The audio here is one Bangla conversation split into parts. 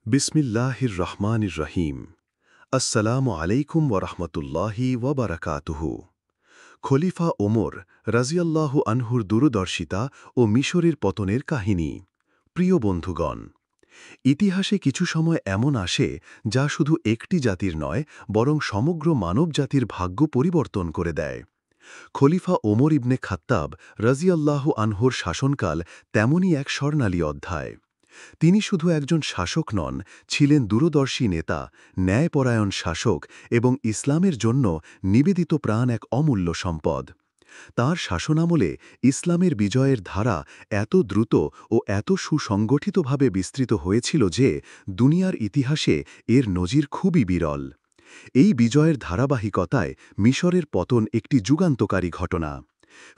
বিসমিল্লাহির রহমানির রহিম। আসসালামু আলাইকুম ওরহমতুল্লাহি ওবরাকাতুহু। খলিফা ওমর রাজিয়াল্লাহু আনহুর দূরদর্শিতা ও মিশরের পতনের কাহিনী। প্রিয় বন্ধুগণ, ইতিহাসে কিছু সময় এমন আসে যা শুধু একটি জাতির নয়, বরং সমগ্র মানবজাতির ভাগ্য পরিবর্তন করে দেয়। খলিফা ওমর ইবনে খাত্তাব রাজিয়াল্লাহু আনহুর শাসনকাল তেমনই এক স্বর্ণালী অধ্যায়। তিনি শুধু একজন শাসক নন, ছিলেন দূরদর্শী নেতা, ন্যায়পরায়ণ শাসক এবং ইসলামের জন্য নিবেদিত প্রাণ এক অমূল্য সম্পদ। তাঁর শাসনামলে ইসলামের বিজয়ের ধারা এত দ্রুত ও এত সুসংগঠিতভাবে বিস্তৃত হয়েছিল যে দুনিয়ার ইতিহাসে এর নজির খুবই বিরল। এই বিজয়ের ধারাবাহিকতায় মিশরের পতন একটি যুগান্তকারী ঘটনা।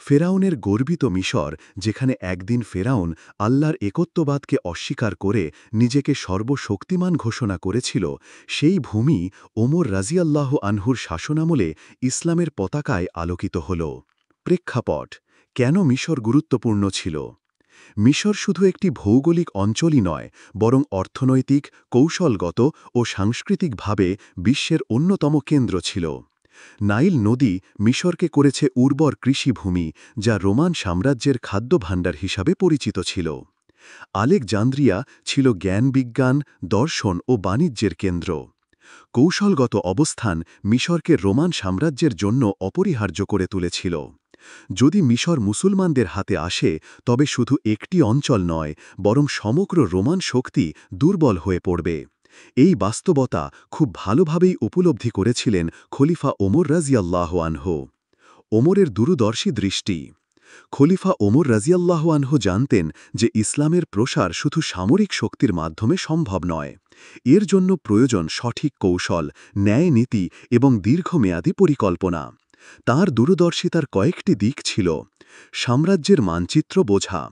ফেরাউনের গর্বিত মিশর, যেখানে একদিন ফেরাউন আল্লাহর একত্ববাদকে অস্বীকার করে নিজেকে সর্বশক্তিমান ঘোষণা করেছিল, সেই ভূমি ওমর রাজিয়াল্লাহু আনহুর শাসনামলে ইসলামের পতাকায় আলোকিত হল। প্রেক্ষাপট: কেন মিশর গুরুত্বপূর্ণ ছিল? মিশর শুধু একটি ভৌগোলিক অঞ্চলই নয়, বরং অর্থনৈতিক, কৌশলগত ও সাংস্কৃতিকভাবে বিশ্বের অন্যতম কেন্দ্র ছিল। নাইল নদী মিশরকে করেছে উর্বর কৃষিভূমি, যা রোমান সাম্রাজ্যের খাদ্যভাণ্ডার হিসাবে পরিচিত ছিল। আলেকজান্দ্রিয়া ছিল জ্ঞান-বিজ্ঞান, দর্শন ও বাণিজ্যের কেন্দ্র। কৌশলগত অবস্থান মিশরকে রোমান সাম্রাজ্যের জন্য অপরিহার্য করে তুলেছিল। যদি মিশর মুসলমানদের হাতে আসে, তবে শুধু একটি অঞ্চল নয়, বরং সমগ্র রোমান শক্তি দুর্বল হয়ে পড়বে। এই বাস্তবতা খুব ভালোভাবেই উপলব্ধি করেছিলেন খলিফা ওমর রাজিয়াল্লাহু আনহু। ওমরের দূরদর্শী দৃষ্টি। খলিফা ওমর রাজিয়াল্লাহু আনহু জানতেন যে ইসলামের প্রসার শুধু সামরিক শক্তির মাধ্যমে সম্ভব নয়। এর জন্য প্রয়োজন সঠিক কৌশল, ন্যায় নীতি এবং দীর্ঘমেয়াদী পরিকল্পনা। তাঁর দূরদর্শিতার কয়েকটি দিক ছিল: সাম্রাজ্যের মানচিত্র বোঝা।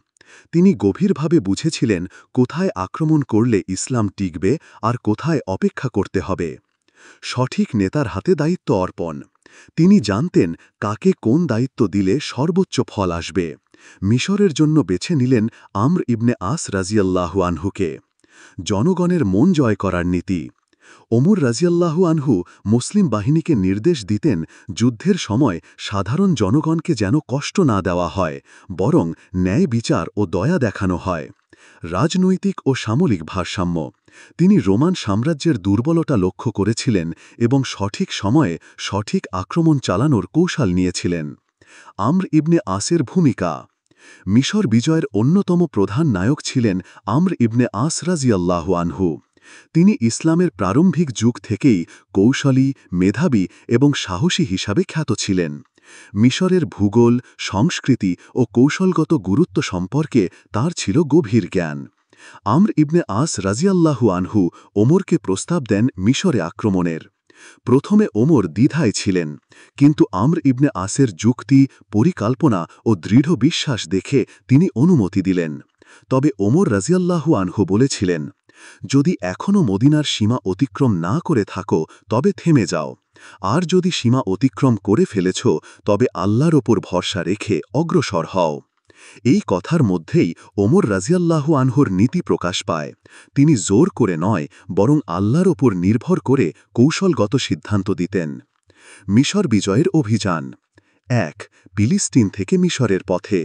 তিনি গভীরভাবে বুঝেছিলেন কোথায় আক্রমণ করলে ইসলাম টিকবে আর কোথায় অপেক্ষা করতে হবে। সঠিক নেতার হাতে দায়িত্ব অর্পণ। তিনি জানতেন কাকে কোন দায়িত্ব দিলে সর্বোচ্চ ফল আসবে। মিশরের জন্য বেছে নিলেন আমর ইবনে আস রাজিয়াল্লাহু আনহুকে। জনগণের মন জয় করার নীতি। ওমর রাজিয়াল্লাহু আনহু মুসলিম বাহিনীকে নির্দেশ দিতেন, যুদ্ধের সময় সাধারণ জনগণকে যেন কষ্ট না দেওয়া হয়, বরং ন্যায় বিচার ও দয়া দেখানো হয়। রাজনৈতিক ও সামরিক ভারসাম্য। তিনি রোমান সাম্রাজ্যের দুর্বলতা লক্ষ্য করেছিলেন এবং সঠিক সময়ে সঠিক আক্রমণ চালানোর কৌশল নিয়েছিলেন। আমর ইবনে আসের ভূমিকা। মিশর বিজয়ের অন্যতম প্রধান নায়ক ছিলেন আমর ইবনে আস রাজিয়াল্লাহু আনহু। তিনি ইসলামের প্রারম্ভিক যুগ থেকেই কৌশলী, মেধাবী এবং সাহসী হিসাবে খ্যাত ছিলেন। মিশরের ভূগোল, সংস্কৃতি ও কৌশলগত গুরুত্ব সম্পর্কে তার ছিল গভীর জ্ঞান। আমর ইবনে আস রাজিয়াল্লাহু আনহু ওমরকে প্রস্তাব দেন মিশরে আক্রমণের। প্রথমে ওমর দ্বিধায় ছিলেন, কিন্তু আমর ইবনে আসের যুক্তি, পরিকল্পনা ও দৃঢ় বিশ্বাস দেখে তিনি অনুমতি দিলেন। তবে ওমর রাজিয়াল্লাহু আনহু বলেছিলেন, যদি এখনও মদিনার সীমা অতিক্রম না করে থাকো, তবে থেমে যাও। আর যদি সীমা অতিক্রম করে ফেলেছ, তবে আল্লাহর ওপর ভরসা রেখে অগ্রসর হও। এই কথার মধ্যেই ওমর রাজিয়াল্লাহু আনহুর নীতি প্রকাশ পায়। তিনি জোর করে নয়, বরং আল্লাহর ওপর নির্ভর করে কৌশলগত সিদ্ধান্ত দিতেন। মিশর বিজয়ের অভিযান। ১. ফিলিস্তিন থেকে মিশরের পথে।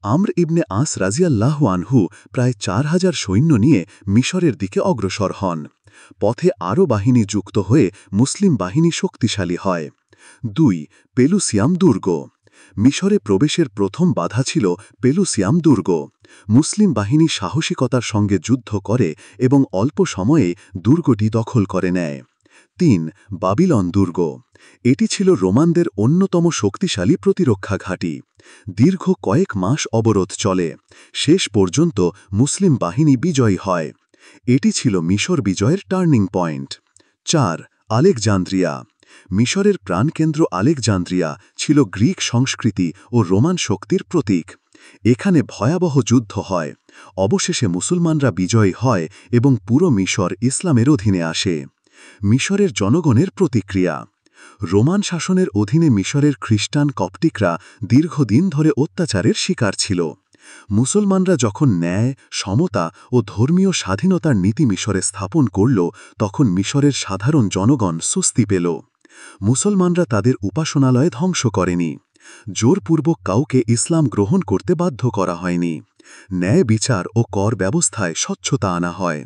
আমর ইবনে আস রাজিয়াল্লাহু আনহু প্রায় ৪,০০০ সৈন্য নিয়ে মিশরের দিকে অগ্রসর হন। পথে আরও বাহিনী যুক্ত হয়ে মুসলিম বাহিনী শক্তিশালী হয়। ২. পেলুসিয়াম দুর্গ। মিশরে প্রবেশের প্রথম বাধা ছিল পেলুসিয়াম দুর্গ। মুসলিম বাহিনী সাহসিকতার সঙ্গে যুদ্ধ করে এবং অল্প সময়ে দুর্গটি দখল করে নেয়। ৩. বাবিলন দুর্গ। এটি ছিল রোমানদের অন্যতম শক্তিশালী প্রতিরক্ষা ঘাঁটি। দীর্ঘ কয়েক মাস অবরোধ চলে। শেষ পর্যন্ত মুসলিম বাহিনী বিজয়ী হয়। এটি ছিল মিশর বিজয়ের টার্নিং পয়েন্ট। ৪. আলেকজান্দ্রিয়া। মিশরের প্রাণকেন্দ্র আলেকজান্দ্রিয়া ছিল গ্রিক সংস্কৃতি ও রোমান শক্তির প্রতীক। এখানে ভয়াবহ যুদ্ধ হয়। অবশেষে মুসলমানরা বিজয়ী হয় এবং পুরো মিশর ইসলামের অধীনে আসে। মিশরের জনগণের প্রতিক্রিয়া। রোমান শাসনের অধীনে মিশরের খ্রিস্টান কপ্টিকরা দীর্ঘদিন ধরে অত্যাচারের শিকার ছিল। মুসলমানরা যখন ন্যায়, সমতা ও ধর্মীয় স্বাধীনতার নীতি মিশরে স্থাপন করল, তখন মিশরের সাধারণ জনগণ স্বস্তি পেল। মুসলমানরা তাদের উপাসনালয় ধ্বংস করেনি। জোরপূর্বক কাউকে ইসলাম গ্রহণ করতে বাধ্য করা হয়নি। ন্যায় বিচার ও কর ব্যবস্থায় স্বচ্ছতা আনা হয়।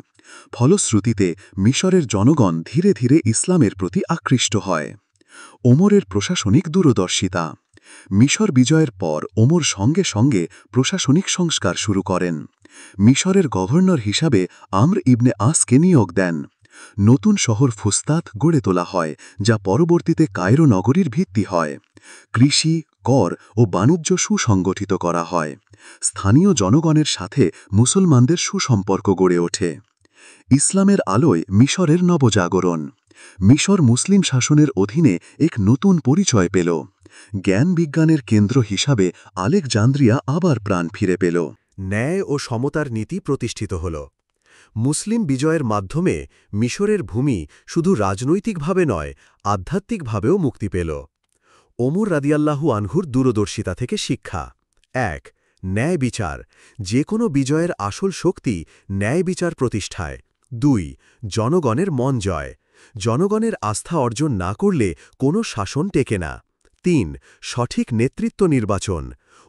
ফলশ্রুতিতে মিশরের জনগণ ধীরে ধীরে ইসলামের প্রতি আকৃষ্ট হয়। ওমরের প্রশাসনিক দূরদর্শিতা। মিশর বিজয়ের পর ওমর সঙ্গে সঙ্গে প্রশাসনিক সংস্কার শুরু করেন। মিশরের গভর্নর হিসাবে আমর ইবনে আসকে নিয়োগ দেন। নতুন শহর ফুস্তাত গড়ে তোলা হয়, যা পরবর্তীতে কায়রো নগরীর ভিত্তি হয়। কৃষি, কর ও বাণিজ্য সুসংগঠিত করা হয়। স্থানীয় জনগণের সাথে মুসলমানদের সুসম্পর্ক গড়ে ওঠে। ইসলামের আলোয় মিশরের নবজাগরণ। মিশর মুসলিম শাসনের অধীনে এক নতুন পরিচয় পেল। জ্ঞান বিজ্ঞানের কেন্দ্র হিসাবে আলেকজান্দ্রিয়া আবার প্রাণ ফিরে পেল। ন্যায় ও সমতার নীতি প্রতিষ্ঠিত হল। মুসলিম বিজয়ের মাধ্যমে মিশরের ভূমি শুধু রাজনৈতিকভাবে নয়, আধ্যাত্মিকভাবেও মুক্তি পেল। ওমর রাদিয়াল্লাহু আনহুর দূরদর্শিতা থেকে শিক্ষা। ১. ন্যায় বিচার। যে কোনো বিজয়ের আসল শক্তি ন্যায় বিচার প্রতিষ্ঠায়। ২. জনগণের মন জয়। জনগণের আস্থা অর্জন না করলে কোনো শাসন টেকে না। ৩. সঠিক নেতৃত্ব নির্বাচন।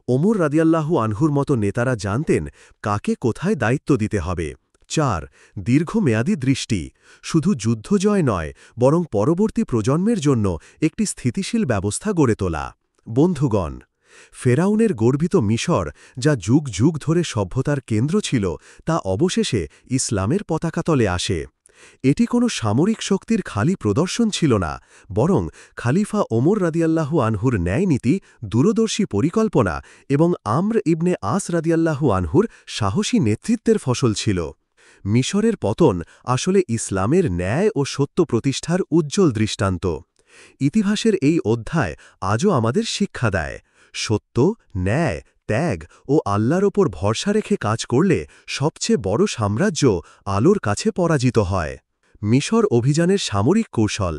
ওমর রাদিয়াল্লাহু আনহুর মতো নেতারা জানতেন কাকে কোথায় দায়িত্ব দিতে হবে। ৪. দীর্ঘমেয়াদী দৃষ্টি। শুধু যুদ্ধ জয় নয়, বরং পরবর্তী প্রজন্মের জন্য একটি স্থিতিশীল ব্যবস্থা গড়ে তোলা। বন্ধুগণ, ফেরাউনের গর্বিত মিশর, যা যুগ যুগ ধরে সভ্যতার কেন্দ্র ছিল, তা অবশেষে ইসলামের পতাকাতলে আসে। এটি কোনো সামরিক শক্তির খালি প্রদর্শন ছিল না, বরং খালিফা ওমর রাদিয়াল্লাহু আনহুর ন্যায়নীতি, দূরদর্শী পরিকল্পনা এবং আমর ইবনে আস রাদিয়াল্লাহু আনহুর সাহসী নেতৃত্বের ফসল ছিল। মিশরের পতন আসলে ইসলামের ন্যায় ও সত্য প্রতিষ্ঠার উজ্জ্বল দৃষ্টান্ত। ইতিহাসের এই অধ্যায় আজও আমাদের শিক্ষা দেয়, সত্য, ন্যায়, ত্যাগ ও আল্লাহর ওপর ভরসা রেখে কাজ করলে সবচেয়ে বড় সাম্রাজ্য আলোর কাছে পরাজিত হয়। মিশর অভিযানের সামরিক কৌশল।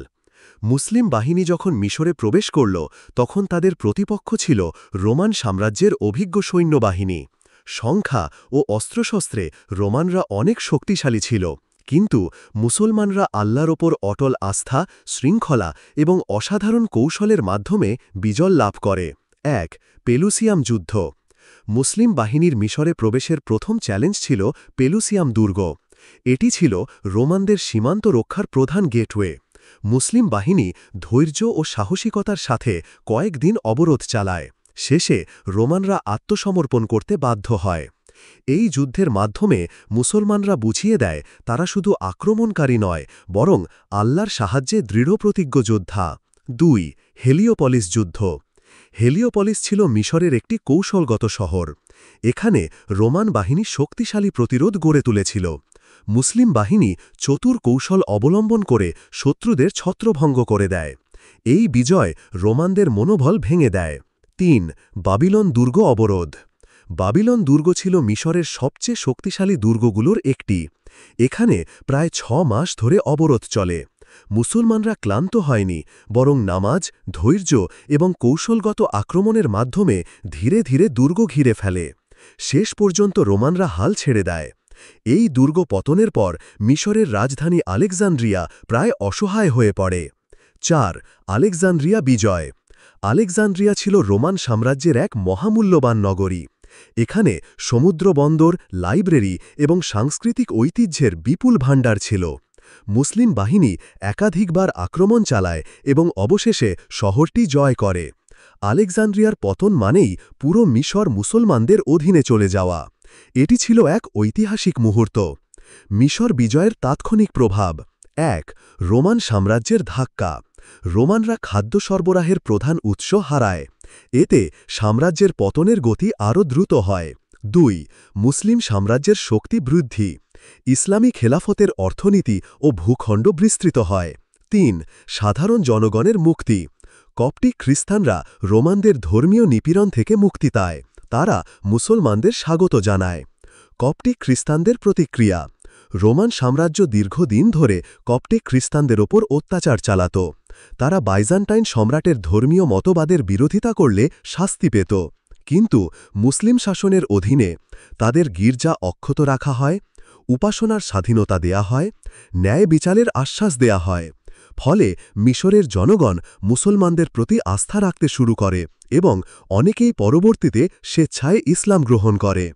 মুসলিম বাহিনী যখন মিশরে প্রবেশ করল, তখন তাদের প্রতিপক্ষ ছিল রোমান সাম্রাজ্যের অভিজ্ঞ সৈন্যবাহিনী। সংখ্যা ও অস্ত্রশস্ত্রে রোমানরা অনেক শক্তিশালী ছিল, কিন্তু মুসলমানরা আল্লাহর ওপর অটল আস্থা, শৃঙ্খলা এবং অসাধারণ কৌশলের মাধ্যমে বিজয় লাভ করে। ১. পেলুসিয়াম যুদ্ধ। মুসলিম বাহিনীর মিশরে প্রবেশের প্রথম চ্যালেঞ্জ ছিল পেলুসিয়াম দুর্গ। এটি ছিল রোমানদের সীমান্ত রক্ষার প্রধান গেটওয়ে। মুসলিম বাহিনী ধৈর্য ও সাহসিকতার সাথে কয়েকদিন অবরোধ চালায়। শেষে রোমানরা আত্মসমর্পণ করতে বাধ্য হয়। এই যুদ্ধের মাধ্যমে মুসলমানরা বুঝিয়ে দেয় তারা শুধু আক্রমণকারী নয়, বরং আল্লাহর সাহায্যে দৃঢ়প্রতিজ্ঞ যোদ্ধা। ২. হেলিওপলিস যুদ্ধ। হেলিওপলিস ছিল মিশরের একটি কৌশলগত শহর। এখানে রোমান বাহিনী শক্তিশালী প্রতিরোধ গড়ে তুলেছিল। মুসলিম বাহিনী চতুর কৌশল অবলম্বন করে শত্রুদের ছত্রভঙ্গ করে দেয়। এই বিজয় রোমানদের মনোবল ভেঙে দেয়। ৩. বাবিলন দুর্গ অবরোধ। বাবিলন দুর্গ ছিল মিশরের সবচেয়ে শক্তিশালী দুর্গগুলোর একটি। এখানে প্রায় ৬ মাস ধরে অবরোধ চলে। মুসলমানরা ক্লান্ত হয়নি, বরং নামাজ, ধৈর্য এবং কৌশলগত আক্রমণের মাধ্যমে ধীরে ধীরে দুর্গ ঘিরে ফেলে। শেষ পর্যন্ত রোমানরা হাল ছেড়ে দেয়। এই দুর্গ পতনের পর মিশরের রাজধানী আলেকজান্দ্রিয়া প্রায় অসহায় হয়ে পড়ে। ৪. আলেকজান্দ্রিয়া বিজয়। আলেকজান্দ্রিয়া ছিল রোমান সাম্রাজ্যের এক মহামূল্যবান নগরী। এখানে সমুদ্র বন্দর, লাইব্রেরি এবং সাংস্কৃতিক ঐতিহ্যের বিপুল ভাণ্ডার ছিল। মুসলিম বাহিনী একাধিকবার আক্রমণ চালায় এবং অবশেষে শহরটি জয় করে। আলেকজান্দ্রিয়ার পতন মানেই পুরো মিশর মুসলমানদের অধীনে চলে যাওয়া। এটি ছিল এক ঐতিহাসিক মুহূর্ত। মিশর বিজয়ের তাৎক্ষণিক প্রভাব। ১. রোমান সাম্রাজ্যের ধাক্কা। রোমানরা খাদ্য সরবরাহের প্রধান উৎস হারায়। এতে সাম্রাজ্যের পতনের গতি আরও দ্রুত হয়। ২. মুসলিম সাম্রাজ্যের শক্তি বৃদ্ধি। ইসলামী খেলাফতের অর্থনীতি ও ভূখণ্ড বিস্তৃত হয়। ৩. সাধারণ জনগণের মুক্তি। কপটিক খ্রিস্টানরা রোমানদের ধর্মীয় নিপীড়ন থেকে মুক্তি পায়। তারা মুসলমানদের স্বাগত জানায়। কপটিক খ্রিস্টানদের প্রতিক্রিয়া। রোমান সাম্রাজ্য দীর্ঘদিন ধরে কপটিক খ্রিস্টানদের ওপর অত্যাচার চালাত। তারা বাইজান্টাইন সম্রাটের ধর্মীয় মতবাদের বিরোধিতা করলে শাস্তি পেত। কিন্তু মুসলিম শাসনের অধীনে তাদের গির্জা অক্ষত রাখা হয়, উপাসনার স্বাধীনতা দেয়া হয়, ন্যায় বিচারের আশ্বাস দেয়া হয়। ফলে মিশরের জনগণ মুসলমানদের প্রতি আস্থা রাখতে শুরু করে এবং অনেকেই পরবর্তীতে স্বেচ্ছায় ইসলাম গ্রহণ করে।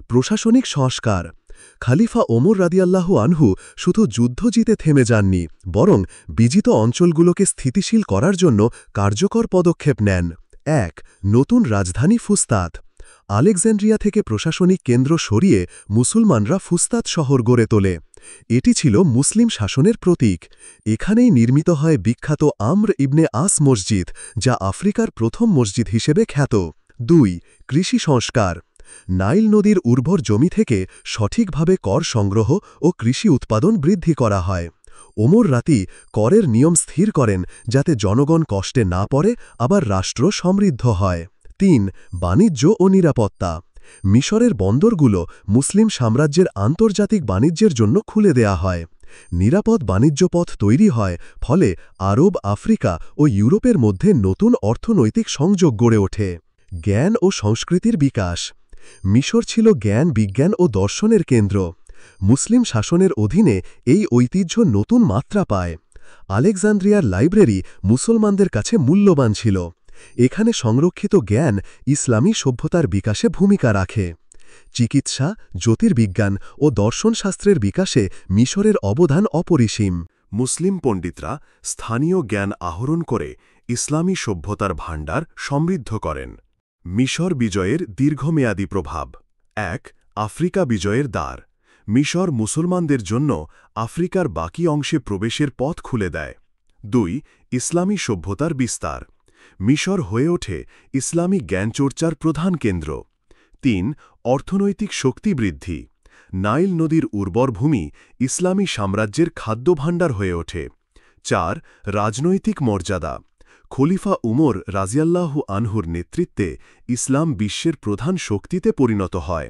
প্রশাসনিক সংস্কার। খালিফা ওমর রাদিয়াল্লাহু আনহু শুধু যুদ্ধ জিতে থেমে যাননি, বরং বিজিত অঞ্চলগুলোকে স্থিতিশীল করার জন্য কার্যকর পদক্ষেপ নেন। ১. নতুন রাজধানী ফুস্তাত। আলেকজান্দ্রিয়া থেকে প্রশাসনিক কেন্দ্র সরিয়ে মুসলমানরা ফুস্তাত শহর গড়ে তোলে। এটি ছিল মুসলিম শাসনের প্রতীক। এখানেই নির্মিত হয় বিখ্যাত আমর ইবনে আস মসজিদ, যা আফ্রিকার প্রথম মসজিদ হিসেবে খ্যাত। ২. কৃষি সংস্কার। নাইল নদীর উর্বর জমি থেকে সঠিকভাবে কর সংগ্রহ ও কৃষি উৎপাদন বৃদ্ধি করা হয়। ওমর রাতি করের নিয়ম স্থির করেন যাতে জনগণ কষ্টে না পড়ে, আবার রাষ্ট্র সমৃদ্ধ হয়। ৩. বাণিজ্য ও নিরাপত্তা। মিশরের বন্দরগুলো মুসলিম সাম্রাজ্যের আন্তর্জাতিক বাণিজ্যের জন্য খুলে দেয়া হয়। নিরাপদ বাণিজ্য পথ তৈরি হয়, ফলে আরব, আফ্রিকা ও ইউরোপের মধ্যে নতুন অর্থনৈতিক সংযোগ গড়ে ওঠে। জ্ঞান ও সংস্কৃতির বিকাশ। মিশর ছিল জ্ঞান, বিজ্ঞান ও দর্শনের কেন্দ্র। মুসলিম শাসনের অধীনে এই ঐতিহ্য নতুন মাত্রা পায়। আলেকজান্দ্রিয়ার লাইব্রেরি মুসলমানদের কাছে মূল্যবান ছিল। এখানে সংরক্ষিত জ্ঞান ইসলামী সভ্যতার বিকাশে ভূমিকা রাখে। চিকিৎসা, জ্যোতির্বিজ্ঞান ও দর্শনশাস্ত্রের বিকাশে মিশরের অবদান অপরিসীম। মুসলিম পণ্ডিতরা স্থানীয় জ্ঞান আহরণ করে ইসলামী সভ্যতার ভাণ্ডার সমৃদ্ধ করেন। মিশর বিজয়ের দীর্ঘমেয়াদী প্রভাব। ১. আফ্রিকা বিজয়ের দ্বার। মিশর মুসলমানদের জন্য আফ্রিকার বাকি অংশে প্রবেশের পথ খুলে দেয়। ২. ইসলামী সভ্যতার বিস্তার। মিশর হয়ে ওঠে ইসলামী জ্ঞানচর্চার প্রধান কেন্দ্র। ৩. অর্থনৈতিক শক্তি বৃদ্ধি। নাইল নদীর উর্বর ভূমি ইসলামী সাম্রাজ্যের খাদ্যভাণ্ডার হয়ে ওঠে। ৪. রাজনৈতিক মর্যাদা। খলিফা উমর রাজিয়াল্লাহু আনহুর নেতৃত্বে ইসলাম বিশ্বের প্রধান শক্তিতে পরিণত হয়।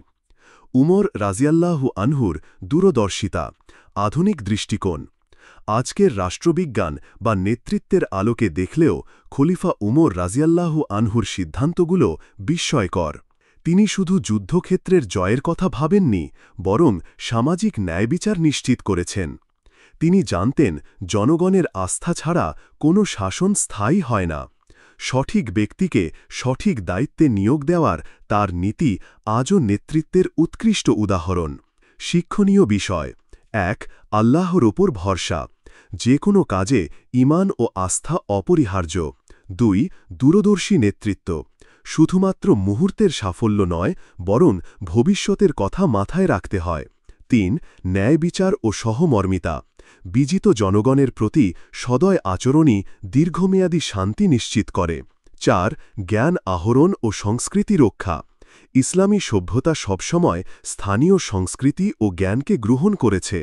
উমর রাজিয়াল্লাহু আনহুর দূরদর্শিতা, আধুনিক দৃষ্টিকোণ। আজকের রাষ্ট্রবিজ্ঞান বা নেতৃত্বের আলোকে দেখলেও খলিফা উমর রাজিয়াল্লাহু আনহুর সিদ্ধান্তগুলো বিস্ময়কর। তিনি শুধু যুদ্ধক্ষেত্রের জয়ের কথা ভাবেননি, বরং সামাজিক ন্যায়বিচার নিশ্চিত করেছেন। তিনি জানতেন জনগণের আস্থা ছাড়া কোনো শাসন স্থায়ী হয় না। সঠিক ব্যক্তিকে সঠিক দায়িত্বে নিয়োগ দেওয়ার তার নীতি আজও নেতৃত্বের উৎকৃষ্ট উদাহরণ। শিক্ষণীয় বিষয়। ১. আল্লাহর ওপর ভরসা। যে কোনো কাজে ঈমান ও আস্থা অপরিহার্য। ২. দূরদর্শী নেতৃত্ব। শুধুমাত্র মুহূর্তের সাফল্য নয়, বরং ভবিষ্যতের কথা মাথায় রাখতে হয়। ৩. ন্যায় বিচার ও সহমর্মিতা। বিজিত জনগণের প্রতি সদয় আচরণই দীর্ঘমেয়াদী শান্তি নিশ্চিত করে। ৪. জ্ঞান আহরণ ও সংস্কৃতি রক্ষা। ইসলামী সভ্যতা সবসময় স্থানীয় সংস্কৃতি ও জ্ঞানকে গ্রহণ করেছে।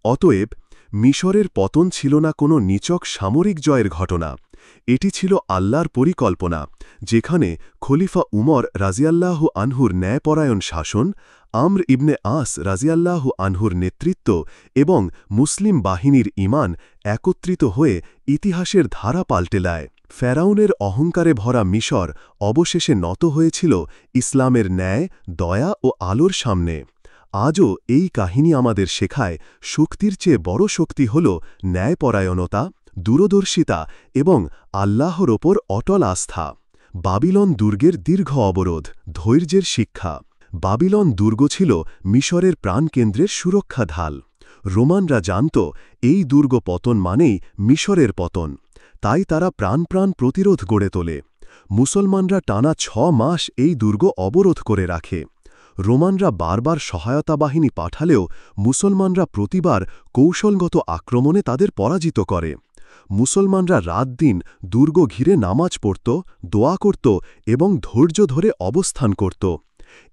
অতএব মিশরের পতন ছিল না কোনো নিছক সামরিক জয়ের ঘটনা, এটি ছিল আল্লাহর পরিকল্পনা, যেখানে খলিফা উমর রাজিয়াল্লাহু আনহুর ন্যায়পরায়ণ শাসন, আমর ইবনে আস রাজিয়াল্লাহু আনহুর নেতৃত্ব এবং মুসলিম বাহিনীর ঈমান একত্রিত হয়ে ইতিহাসের ধারা পাল্টে দেয়। ফেরাউনের অহংকারে ভরা মিশর অবশেষে নত হয়েছিল ইসলামের ন্যায়, দয়া ও আলোর সামনে। আজও এই কাহিনী আমাদের শেখায়, শক্তির চেয়ে বড় শক্তি হল ন্যায়পরায়ণতা, দূরদর্শিতা এবং আল্লাহর ওপর অটল আস্থা। বাবিলন দুর্গের দীর্ঘ অবরোধ, ধৈর্যের শিক্ষা। বাবিলন দুর্গ ছিল মিশরের প্রাণকেন্দ্রের সুরক্ষা ঢাল। রোমানরা জানত এই দুর্গ পতন মানেই মিশরের পতন, তাই তারা প্রাণ প্রতিরোধ গড়ে তোলে। মুসলমানরা টানা ৬ মাস এই দুর্গ অবরোধ করে রাখে। রোমানরা বারবার সহায়তা বাহিনী পাঠালেও মুসলমানরা প্রতিবার কৌশলগত আক্রমণে তাদের পরাজিত করে। মুসলমানরা রাত-দিন দুর্গ ঘিরে নামাজ পড়ত, দোয়া করত এবং ধৈর্য ধরে অবস্থান করত।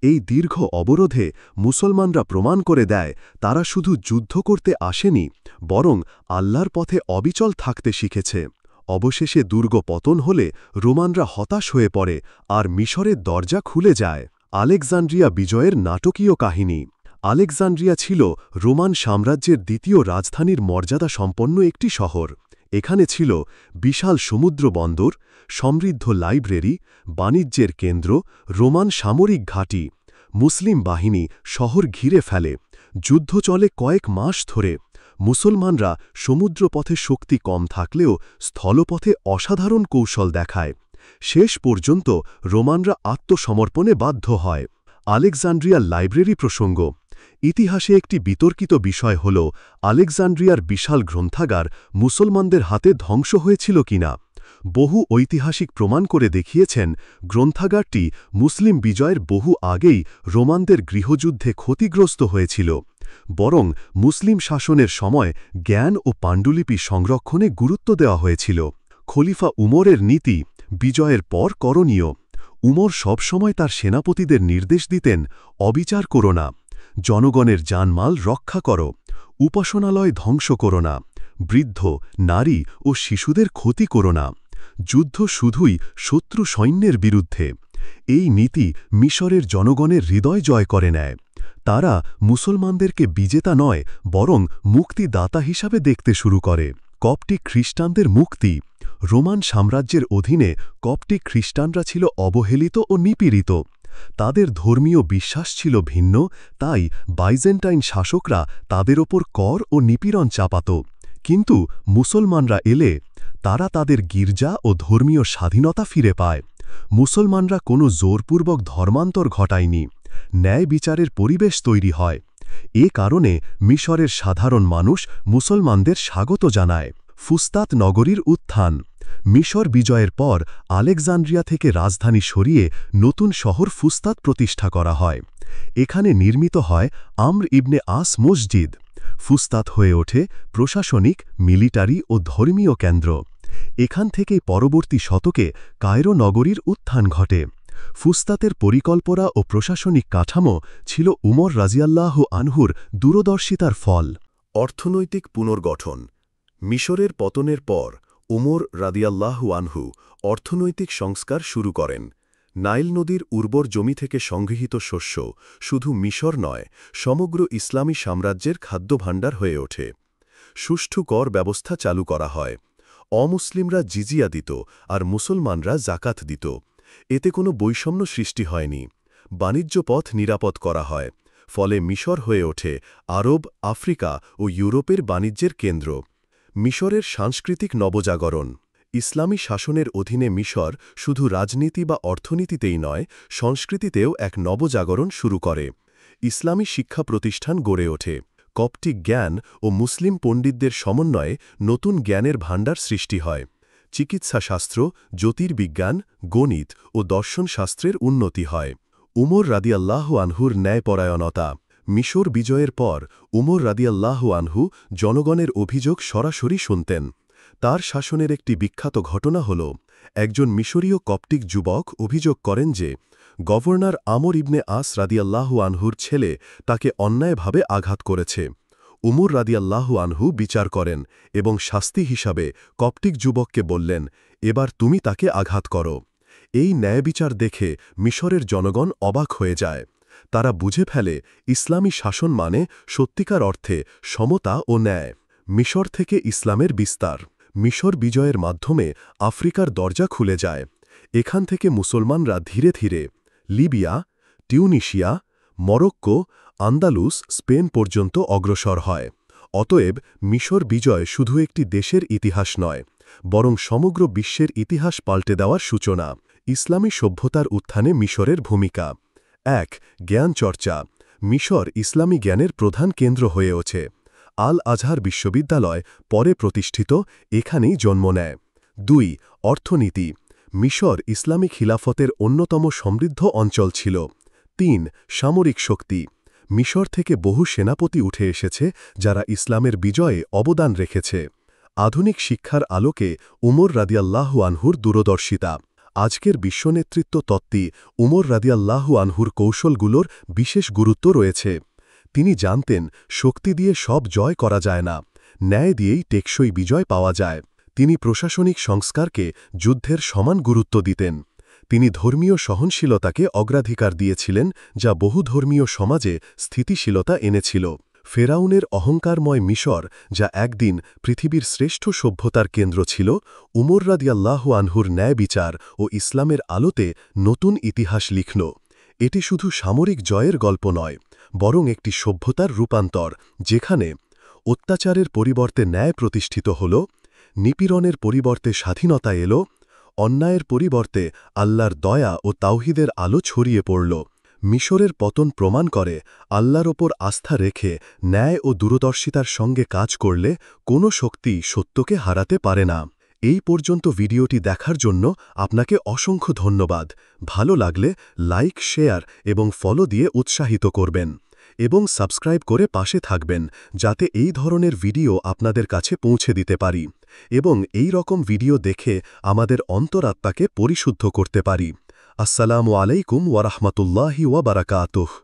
এই দীর্ঘ অবরোধে মুসলমানরা প্রমাণ করে দেয় তারা শুধু যুদ্ধ করতে আসেনি, বরং আল্লাহর পথে অবিচল থাকতে শিখেছে। অবশেষে দুর্গ পতন হলে রোমানরা হতাশ হয়ে পড়ে আর মিশরের দরজা খুলে যায়। আলেকজান্দ্রিয়া বিজয়ের নাটকীয় কাহিনী। আলেকজান্দ্রিয়া ছিল রোমান সাম্রাজ্যের দ্বিতীয় রাজধানীর মর্যাদা সম্পন্ন একটি শহর। এখানে ছিল বিশাল সমুদ্র বন্দর, সমৃদ্ধ লাইব্রেরি, বাণিজ্যের কেন্দ্র, রোমান সামরিক ঘাঁটি। মুসলিম বাহিনী শহর ঘিরে ফেলে। যুদ্ধ চলে কয়েক মাস ধরে। মুসলমানরা সমুদ্রপথে শক্তি কম থাকলেও স্থলপথে অসাধারণ কৌশল দেখায়। শেষ পর্যন্ত রোমানরা আত্মসমর্পণে বাধ্য হয়। আলেকজান্দ্রিয়ার লাইব্রেরি প্রসঙ্গ। ইতিহাসে একটি বিতর্কিত বিষয় হল আলেকজান্দ্রিয়ার বিশাল গ্রন্থাগার মুসলমানদের হাতে ধ্বংস হয়েছিল কিনা। বহু ঐতিহাসিক প্রমাণ করে দেখিয়েছেন গ্রন্থাগারটি মুসলিম বিজয়ের বহু আগেই রোমানদের গৃহযুদ্ধে ক্ষতিগ্রস্ত হয়েছিল। বরং মুসলিম শাসনের সময় জ্ঞান ও পাণ্ডুলিপি সংরক্ষণে গুরুত্ব দেওয়া হয়েছিল। খলিফা উমরের নীতি বিজয়ের পর করণীয়। উমর সবসময় তার সেনাপতিদের নির্দেশ দিতেন, অবিচার করো না, জনগণের জানমাল রক্ষা করো, উপাসনালয় ধ্বংস করো না, বৃদ্ধ, নারী ও শিশুদের ক্ষতি করো না। যুদ্ধ শুধুই শত্রু সৈন্যের বিরুদ্ধে। এই নীতি মিশরের জনগণের হৃদয় জয় করে নেয়। তারা মুসলমানদেরকে বিজেতা নয়, বরং মুক্তিদাতা হিসাবে দেখতে শুরু করে। কপটিক খ্রিস্টানদের মুক্তি। রোমান সাম্রাজ্যের অধীনে কপটিক খ্রিস্টানরা ছিল অবহেলিত ও নিপীড়িত। তাদের ধর্মীয় বিশ্বাস ছিল ভিন্ন, তাই বাইজেন্টাইন শাসকরা তাদের ওপর কর ও নিপীড়ন চাপাত। কিন্তু মুসলমানরা এলে তারা তাদের গির্জা ও ধর্মীয় স্বাধীনতা ফিরে পায়। মুসলমানরা কোনো জোরপূর্বক ধর্মান্তর ঘটায়নি। ন্যায় বিচারের পরিবেশ তৈরি হয়। এ কারণে মিশরের সাধারণ মানুষ মুসলমানদের স্বাগত জানায়। ফুস্তাত নগরীর উত্থান। মিশর বিজয়ের পর আলেকজান্দ্রিয়া থেকে রাজধানী সরিয়ে নতুন শহর ফুস্তাত প্রতিষ্ঠা করা হয়। এখানে নির্মিত হয় আমর ইবনে আস মসজিদ। ফুস্তাত হয়ে ওঠে প্রশাসনিক, মিলিটারি ও ধর্মীয় কেন্দ্র। এখান থেকেই পরবর্তী শতকে কায়রো নগরীর উত্থান ঘটে। ফুস্তাতের পরিকল্পনা ও প্রশাসনিক কাঠামো ছিল উমর রাজিয়াল্লাহু আনহুর দূরদর্শিতার ফল। অর্থনৈতিক পুনর্গঠন। মিশরের পতনের পর উমর রাদিয়াল্লাহু আনহু অর্থনৈতিক সংস্কার শুরু করেন। নাইল নদীর উর্বর জমি থেকে সংগৃহীত শস্য শুধু মিশর নয়, সমগ্র ইসলামী সাম্রাজ্যের খাদ্যভাণ্ডার হয়ে ওঠে। সুষ্ঠু কর ব্যবস্থা চালু করা হয়। অমুসলিমরা জিজিয়া দিত আর মুসলমানরা জাকাত দিত। এতে কোনো বৈষম্য সৃষ্টি হয়নি। বাণিজ্য পথ নিরাপদ করা হয়। ফলে মিশর হয়ে ওঠে আরব, আফ্রিকা ও ইউরোপের বাণিজ্যের কেন্দ্র। মিশরের সাংস্কৃতিক নবজাগরণ। ইসলামী শাসনের অধীনে মিশর শুধু রাজনীতি বা অর্থনীতিতেই নয়, সংস্কৃতিতেও এক নবজাগরণ শুরু করে। ইসলামী শিক্ষা প্রতিষ্ঠান গড়ে ওঠে। কপটিক জ্ঞান ও মুসলিম পণ্ডিতদের সমন্বয়ে নতুন জ্ঞানের ভাণ্ডার সৃষ্টি হয়। চিকিৎসাশাস্ত্র, জ্যোতির্বিজ্ঞান, গণিত ও দর্শনশাস্ত্রের উন্নতি হয়। উমর রাদিয়াল্লাহু আনহুর ন্যায়পরায়ণতা। মিশর বিজয়ের পর উমর রাদিয়াল্লাহু আনহু জনগণের অভিযোগ সরাসরি শুনতেন। তার শাসনের একটি বিখ্যাত ঘটনা হল, একজন মিশরীয় কপটিক যুবক অভিযোগ করেন যে গভর্নর আমর ইবনে আস রাদিয়াল্লাহু আনহুর ছেলে তাকে অন্যায়ভাবে আঘাত করেছে। উমর রাদিয়াল্লাহু আনহু বিচার করেন এবং শাস্তি হিসাবে কপটিক যুবককে বললেন, এবার তুমি তাকে আঘাত করো। এই ন্যায়বিচার দেখে মিশরের জনগণ অবাক হয়ে যায়। তারা বুঝে ফেলে ইসলামী শাসন মানে সত্যিকার অর্থে সমতা ও ন্যায়। মিশর থেকে ইসলামের বিস্তার। মিশর বিজয়ের মাধ্যমে আফ্রিকার দরজা খুলে যায়। এখান থেকে মুসলমানরা ধীরে ধীরে Libya, Tunisia, Morocco, Andalus, Spain পর্যন্ত অগ্রসর হয়। অতএব মিশর বিজয় শুধু একটি দেশের ইতিহাস নয়, বরং সমগ্র বিশ্বের ইতিহাস পাল্টে দেওয়ার সূচনা। ইসলামী সভ্যতার উত্থানে মিশরের ভূমিকা। ১. জ্ঞান চর্চা। মিশর ইসলামী জ্ঞানের প্রধান কেন্দ্র হয়ে ওঠে। আল আজহার বিশ্ববিদ্যালয় পরে প্রতিষ্ঠিত এখানেই জন্ম নেয়। ২. অর্থনীতি। মিশর ইসলামী খিলাফতের অন্যতম সমৃদ্ধ অঞ্চল ছিল। ৩. সামরিক শক্তি। মিশর থেকে বহু সেনাপতি উঠে এসেছে যারা ইসলামের বিজয়ে অবদান রেখেছে। আধুনিক শিক্ষার আলোকে উমর রাদিয়াল্লাহু আনহুর দূরদর্শিতা। আজকের বিশ্বনেতৃত্ব তত্ত্বে উমর রাদিয়াল্লাহু আনহুর কৌশলগুলোর বিশেষ গুরুত্ব রয়েছে। তিনি জানতেন শক্তি দিয়ে সব জয় করা যায় না, ন্যায় দিয়েই টেকসই বিজয় পাওয়া যায়। তিনি প্রশাসনিক সংস্কারকে যুদ্ধের সমান গুরুত্ব দিতেন। তিনি ধর্মীয় সহনশীলতাকে অগ্রাধিকার দিয়েছিলেন, যা বহুধর্মীয় সমাজে স্থিতিশীলতা এনেছিল। ফেরাউনের অহংকারময় মিশর যা একদিন পৃথিবীর শ্রেষ্ঠ সভ্যতার কেন্দ্র ছিল, উমর রাদিয়াল্লাহু আনহুর ন্যায় বিচার ও ইসলামের আলোতে নতুন ইতিহাস লিখল। এটি শুধু সামরিক জয়ের গল্প নয়, বরং একটি সভ্যতার রূপান্তর, যেখানে অত্যাচারের পরিবর্তে ন্যায় প্রতিষ্ঠিত হল, নিপীড়নের পরিবর্তে স্বাধীনতা এল, অন্যায়ের পরিবর্তে আল্লাহর দয়া ও তাওহীদের আলো ছড়িয়ে পড়ল। মিশরের পতন প্রমাণ করে আল্লাহর ওপর আস্থা রেখে ন্যায় ও দূরদর্শিতার সঙ্গে কাজ করলে কোনো শক্তি সত্যকে হারাতে পারে না। এই পর্যন্ত ভিডিওটি দেখার জন্য আপনাকে অসংখ্য ধন্যবাদ। ভালো লাগলে লাইক, শেয়ার এবং ফলো দিয়ে উৎসাহিত করবেন এবং সাবস্ক্রাইব করে পাশে থাকবেন, যাতে এই ধরনের ভিডিও আপনাদের কাছে পৌঁছে দিতে পারি এবং এই রকম ভিডিও দেখে আমাদের অন্তরাত্মাকে পরিশুদ্ধ করতে পারি। আসসালামু আলাইকুম ওয়া রাহমাতুল্লাহি ওয়া বারাকাতুহু।